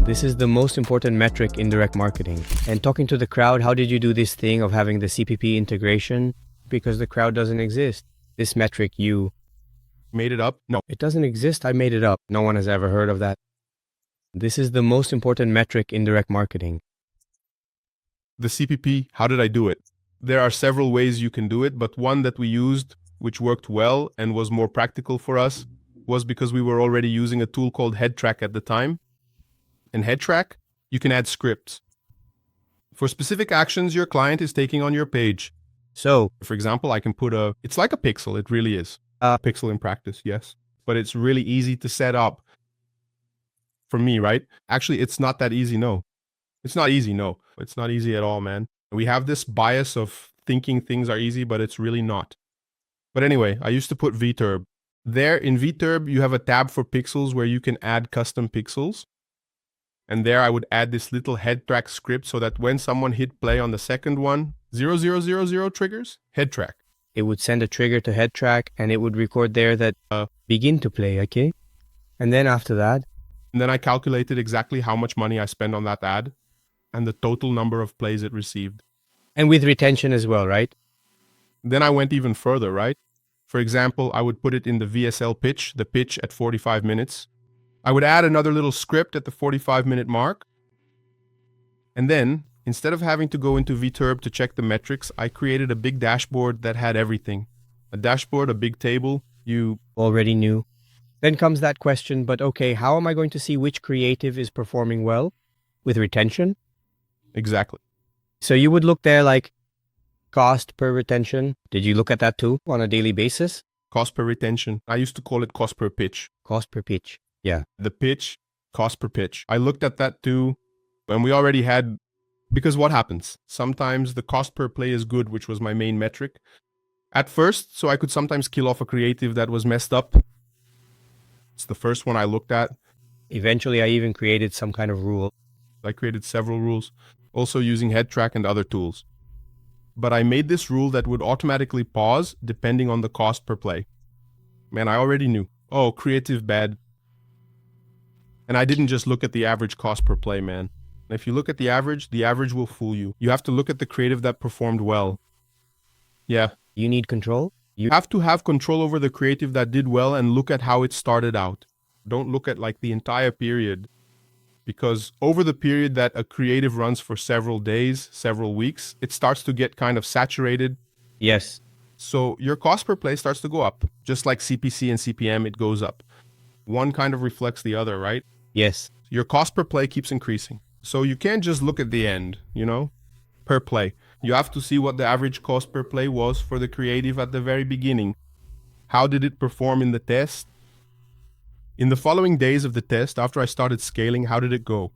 This is the most important metric in direct marketing. And talking to the crowd, how did you do this thing of having the CPP integration? Because the crowd doesn't exist. This metric, you Made it up? No. it doesn't exist. I made it up. No one has ever heard of that. This is the most important metric in direct marketing. The CPP, how did I do it? There are several ways you can do it, but one that we used, which worked well and was more practical for us, was because we were already using a tool called HeadTrack at the time. In HeadTrack, you can add scripts for specific actions your client is taking on your page. So, For example, I can put it's like a pixel, it really is. A pixel in practice, yes. But it's really easy to set up for me, right? Actually, it's not that easy, no. It's not easy, no. It's not easy at all, man. We have this bias of thinking things are easy, but it's really not. But anyway, I used to put VTurb. There in VTurb, you have a tab for pixels where you can add custom pixels. And there I would add this little head track script so that when someone hit play on the second one, 0000 triggers, head track. it would send a trigger to HeadTrack and it would record there that begin to play, okay? And then after that, And then I calculated exactly how much money I spent on that ad and the total number of plays it received. and with retention as well, right? Then I went even further, right? For example, I would put it in the VSL pitch, the pitch at 45 minutes. I would add another little script at the 45-minute mark. And then, instead of having to go into VTurb to check the metrics, I created a big dashboard that had everything. A dashboard, a big table. You Already knew. Then comes that question, but okay, how am I going to see which creative is performing well with retention? exactly. So you would look there like cost per retention. Did you look at that too on a daily basis? Cost per retention. I used to call it cost per pitch. Cost per pitch. Yeah. The pitch, cost per pitch. I looked at that too, and we already had, because what happens? Sometimes the cost per play is good, which was my main metric. At first, so I could sometimes kill off a creative that was messed up. It's the first one I looked at. Eventually, I even created some kind of rule. I created several rules, also using HeadTrack and other tools. But I made this rule that would automatically pause depending on the cost per play. Man, I already knew. Oh, creative bad. And I didn't just look at the average cost per play, man. If you look at the average will fool you. You have to look at the creative that performed well. Yeah. You need control. You have to have control over the creative that did well and look at how it started out. Don't look at like the entire period. Because over the period that a creative runs for several days, several weeks, it starts to get kind of saturated. Yes. So your cost per play starts to go up. Just like CPC and CPM, it goes up. One kind of reflects the other, right? Yes. Your cost per play keeps increasing. So you can't just look at the end, per play. You have to see what the average cost per play was for the creative at the very beginning. How did it perform in the test? In the following days of the test, after I started scaling, how did it go?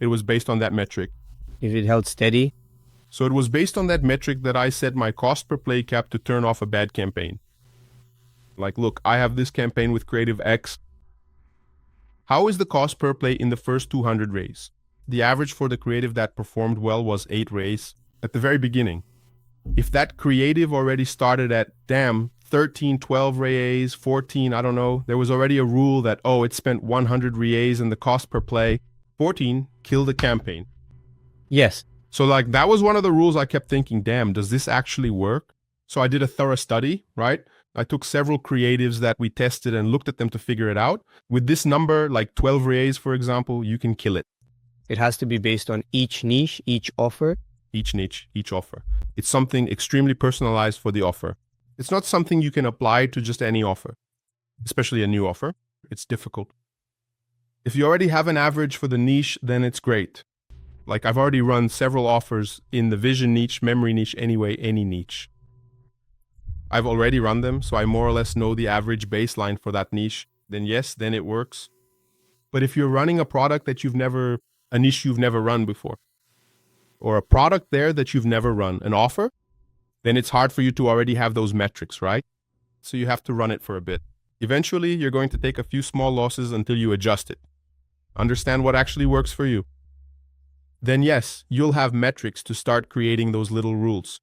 It was based on that metric. If it held steady. So it was based on that metric that I set my cost per play cap to turn off a bad campaign. Like, look, I have this campaign with creative X. How is the cost per play in the first 200 rays? The average for the creative that performed well was 8 rays at the very beginning. If that creative already started at, 13, 12 rays, 14, I don't know, there was already a rule that, it spent 100 rays and the cost per play, 14, killed the campaign. Yes. So like that was one of the rules I kept thinking, does this actually work? So I did a thorough study, right? I took several creatives that we tested and looked at them to figure it out. With this number, like 12 rays, for example, you can kill it. It has to be based on each niche, each offer. Each niche, each offer. It's something extremely personalized for the offer. It's not something you can apply to just any offer, especially a new offer. It's difficult. If you already have an average for the niche, then it's great. Like I've already run several offers in the vision niche, memory niche, anyway, any niche. I've already run them, so I more or less know the average baseline for that niche. Then yes, then it works. But if you're running a product that a niche you've never run before, or a product there that you've never run, an offer, then it's hard for you to already have those metrics, right? So you have to run it for a bit. Eventually, you're going to take a few small losses until you adjust it. Understand what actually works for you. Then yes, you'll have metrics to start creating those little rules.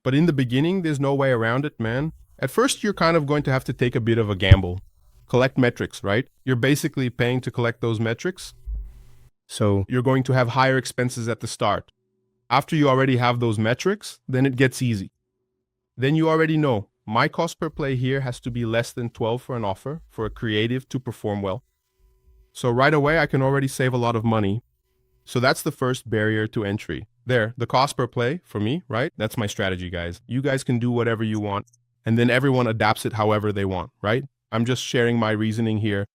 But in the beginning, there's no way around it, man. At first, you're kind of going to have to take a bit of a gamble. Collect metrics, right? You're basically paying to collect those metrics. So you're going to have higher expenses at the start. After you already have those metrics, then it gets easy. Then you already know my cost per play here has to be less than 12 for an offer for a creative to perform well. So right away, I can already save a lot of money. So that's the first barrier to entry. There, the cost per play for me, right? That's my strategy, guys. You guys can do whatever you want, and then everyone adapts it however they want, right? I'm just sharing my reasoning here.